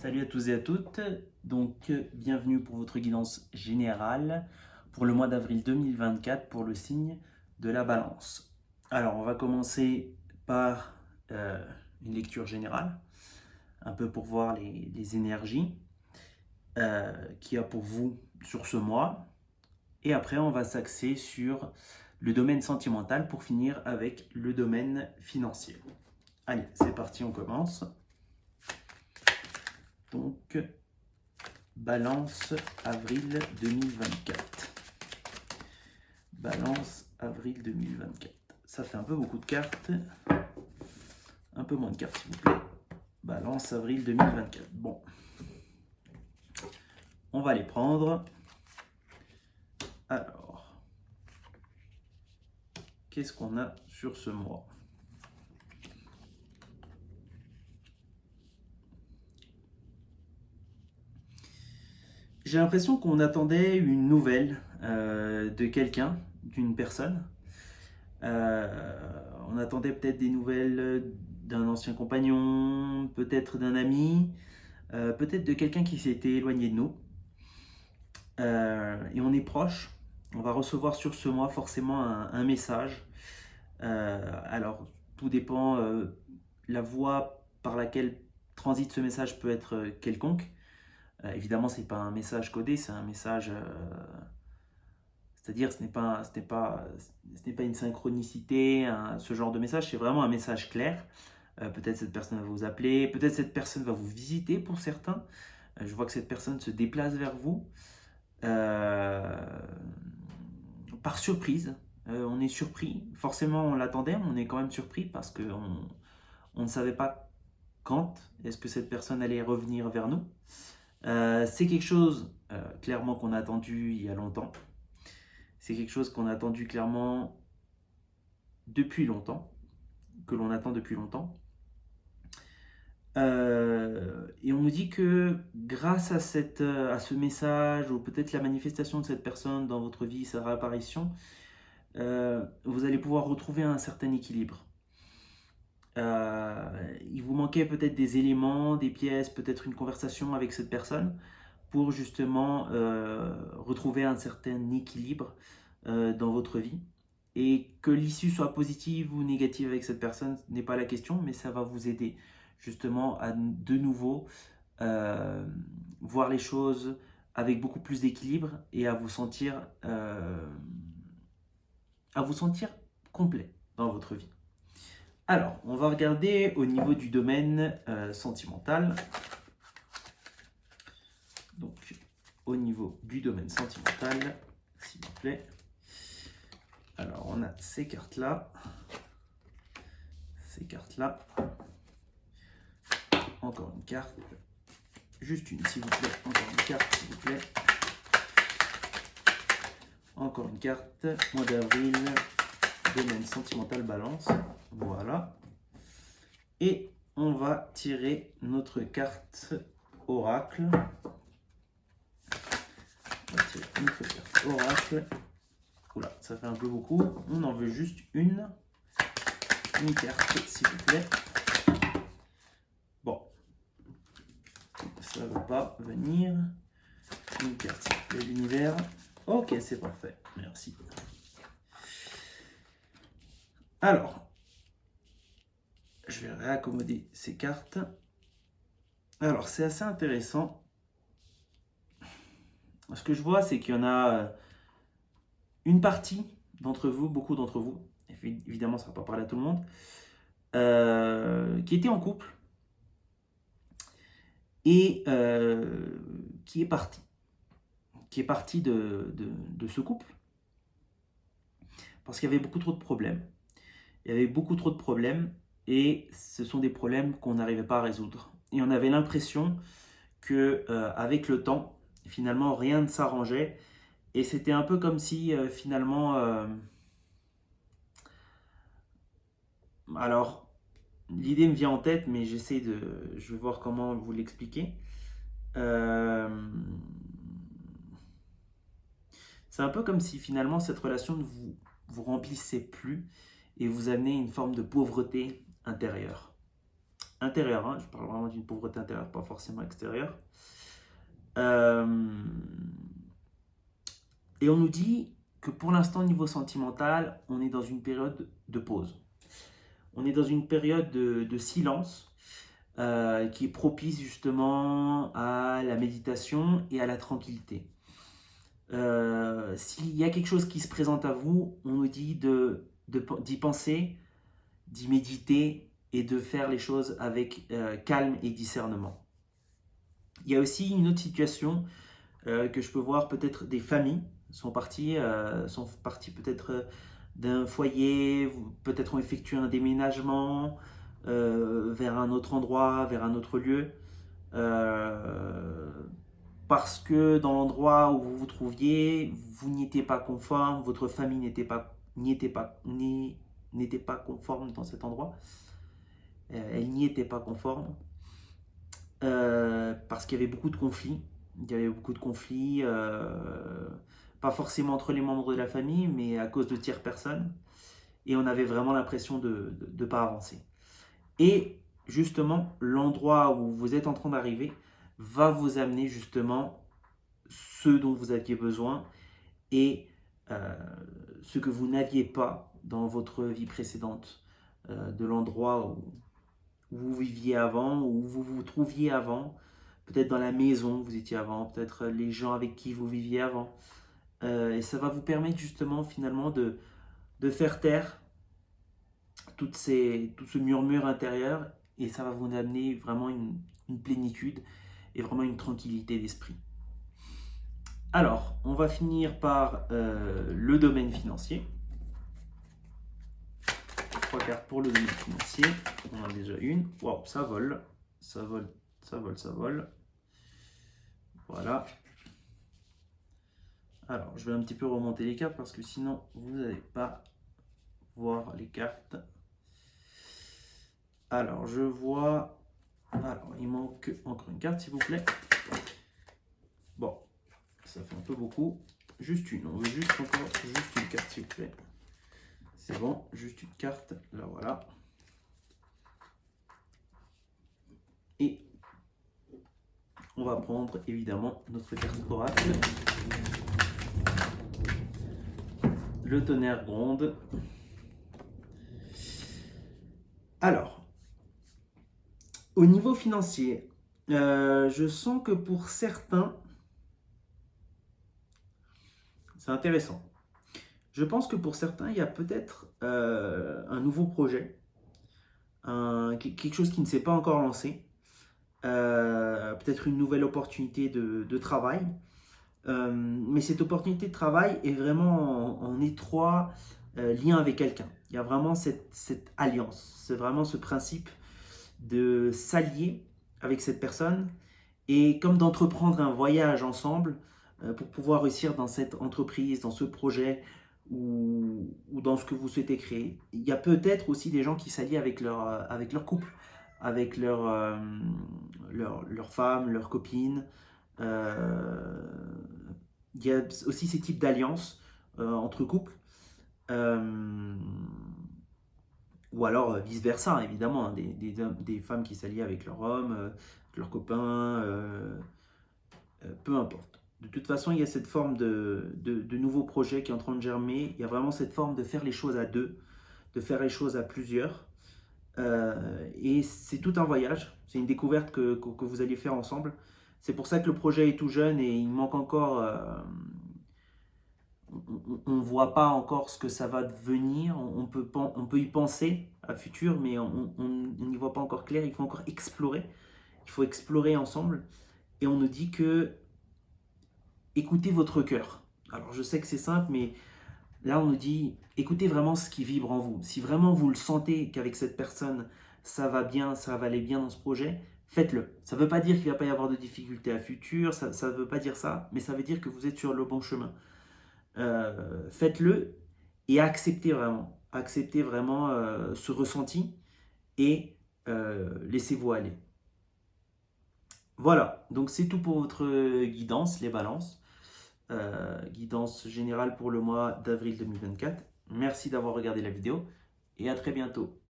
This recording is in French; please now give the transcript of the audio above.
Salut à tous et à toutes, bienvenue pour votre guidance générale pour le mois d'avril 2024 pour le signe de la Balance. Alors on va commencer par une lecture générale, un peu pour voir les énergies qu'il y a pour vous sur ce mois. Et après on va s'axer sur le domaine sentimental pour finir avec le domaine financier. Allez, c'est parti, on commence. Donc, Balance avril 2024. Balance avril 2024. Ça fait un peu beaucoup de cartes. Un peu moins de cartes, s'il vous plaît. Balance avril 2024. Bon. On va les prendre. Alors, qu'est-ce qu'on a sur ce mois ? J'ai l'impression qu'on attendait une nouvelle de quelqu'un, d'une personne. On attendait peut-être des nouvelles d'un ancien compagnon, peut-être d'un ami, peut-être de quelqu'un qui s'était éloigné de nous. Et on est proche. On va recevoir sur ce mois forcément un message. Alors, tout dépend. La voie par laquelle transite ce message peut être quelconque. Évidemment, ce n'est pas un message codé, c'est un message. C'est-à-dire, ce n'est pas une synchronicité, ce genre de message, c'est vraiment un message clair. Peut-être cette personne va vous appeler, peut-être cette personne va vous visiter pour certains. Je vois que cette personne se déplace vers vous par surprise. On est surpris, forcément on l'attendait, mais on est quand même surpris parce qu'on ne savait pas quand est-ce que cette personne allait revenir vers nous. C'est quelque chose clairement qu'on a attendu il y a longtemps. C'est quelque chose qu'on a attendu clairement depuis longtemps, que l'on attend depuis longtemps. Et on nous dit que grâce à ce message, ou peut-être la manifestation de cette personne dans votre vie, sa réapparition, vous allez pouvoir retrouver un certain équilibre. Il vous manquait peut-être des éléments, des pièces, peut-être une conversation avec cette personne pour justement retrouver un certain équilibre dans votre vie. Et que l'issue soit positive ou négative avec cette personne n'est pas la question, mais ça va vous aider justement à de nouveau voir les choses avec beaucoup plus d'équilibre et à vous sentir complet dans votre vie. Alors, on va regarder au niveau du domaine sentimental. Donc, au niveau du domaine sentimental, s'il vous plaît. Alors, on a ces cartes-là. Ces cartes-là. Encore une carte. Juste une, s'il vous plaît. Encore une carte, s'il vous plaît. Encore une carte. Mois d'avril. Domaine sentimental balance. Voilà. Et on va tirer notre carte oracle. On va tirer notre carte oracle. Oula, ça fait un peu beaucoup. On en veut juste une carte, s'il vous plaît. Bon. Ça ne va pas venir. Une carte, s'il vous plaît, l'univers. Ok, c'est parfait. Merci. Alors, je vais réaccommoder ces cartes. Alors, c'est assez intéressant. Ce que je vois, c'est qu'il y en a une partie d'entre vous, beaucoup d'entre vous, évidemment, ça ne va pas parler à tout le monde, qui était en couple et qui est parti. Qui est parti de ce couple parce qu'il y avait beaucoup trop de problèmes. Il y avait beaucoup trop de problèmes et ce sont des problèmes qu'on n'arrivait pas à résoudre. Et on avait l'impression que avec le temps, finalement, rien ne s'arrangeait. Et c'était un peu comme si finalement... alors, l'idée me vient en tête, mais je vais voir comment vous l'expliquer. C'est un peu comme si finalement cette relation ne vous remplissait plus et vous amenait une forme de pauvreté intérieure. intérieure, hein, je parle vraiment d'une pauvreté intérieure, pas forcément extérieure. Euh, et on nous dit que pour l'instant, au niveau sentimental, on est dans une période de pause. On est dans une période de silence qui est propice justement à la méditation et à la tranquillité. S'il y a quelque chose qui se présente à vous, on nous dit d'y penser, d'y méditer et de faire les choses avec calme et discernement. Il y a aussi une autre situation que je peux voir, peut-être des familles sont parties peut-être d'un foyer, peut-être ont effectué un déménagement vers un autre endroit, vers un autre lieu. Euh, Parce que dans l'endroit où vous vous trouviez, vous n'y étiez pas conforme, votre famille n'était pas conforme dans cet endroit. Elle n'y était pas conforme parce qu'il y avait beaucoup de conflits. Il y avait beaucoup de conflits, pas forcément entre les membres de la famille, mais à cause de tierces personnes. Et on avait vraiment l'impression de ne pas avancer. Et justement, l'endroit où vous êtes en train d'arriver va vous amener justement ce dont vous aviez besoin et ce que vous n'aviez pas dans votre vie précédente, de l'endroit où vous viviez avant, où vous vous trouviez avant, peut-être dans la maison où vous étiez avant, peut-être les gens avec qui vous viviez avant. Et ça va vous permettre justement finalement de faire taire tout ce murmure intérieur et ça va vous amener vraiment une plénitude et vraiment une tranquillité d'esprit. Alors, on va finir par le domaine financier. 3 cartes pour le domaine financier. On en a déjà une. Waouh, ça vole. Ça vole, ça vole, ça vole. Voilà. Alors, je vais un petit peu remonter les cartes parce que sinon, vous n'allez pas voir les cartes. Alors, je vois... Alors, il manque encore une carte, s'il vous plaît. Bon, ça fait un peu beaucoup. Juste une. On veut juste une carte, s'il vous plaît. C'est bon, juste une carte. Là, voilà. Et on va prendre évidemment notre carte oracle. Le tonnerre gronde. Alors, au niveau financier, je sens que pour certains, c'est intéressant. Je pense que pour certains, il y a peut-être un nouveau projet, quelque chose qui ne s'est pas encore lancé, peut-être une nouvelle opportunité de travail. Mais cette opportunité de travail est vraiment en étroit lien avec quelqu'un. Il y a vraiment cette alliance, c'est vraiment ce principe de s'allier avec cette personne et comme d'entreprendre un voyage ensemble pour pouvoir réussir dans cette entreprise, dans ce projet ou dans ce que vous souhaitez créer. Il y a peut-être aussi des gens qui s'allient avec leur couple, avec leur femme, leur copine. Euh, il y a aussi ces types d'alliances entre couples. Ou alors vice-versa, évidemment, hein, des femmes qui s'allient avec leur homme, leurs copains, peu importe. De toute façon, il y a cette forme de nouveaux projets qui est en train de germer. Il y a vraiment cette forme de faire les choses à deux, de faire les choses à plusieurs. Et c'est tout un voyage, c'est une découverte que vous allez faire ensemble. C'est pour ça que le projet est tout jeune et il manque encore... on ne voit pas encore ce que ça va devenir. On peut y penser à futur, mais on n'y voit pas encore clair. Il faut encore explorer. Il faut explorer ensemble. Et on nous dit que écoutez votre cœur. Alors je sais que c'est simple, mais là on nous dit écoutez vraiment ce qui vibre en vous. Si vraiment vous le sentez qu'avec cette personne, ça va bien, ça va aller bien dans ce projet, faites-le. Ça ne veut pas dire qu'il ne va pas y avoir de difficultés à futur, ça ne veut pas dire ça, mais ça veut dire que vous êtes sur le bon chemin. Faites-le et acceptez vraiment ce ressenti et laissez-vous aller. Voilà, donc c'est tout pour votre guidance, les balances. Guidance générale pour le mois d'avril 2024. Merci d'avoir regardé la vidéo et à très bientôt.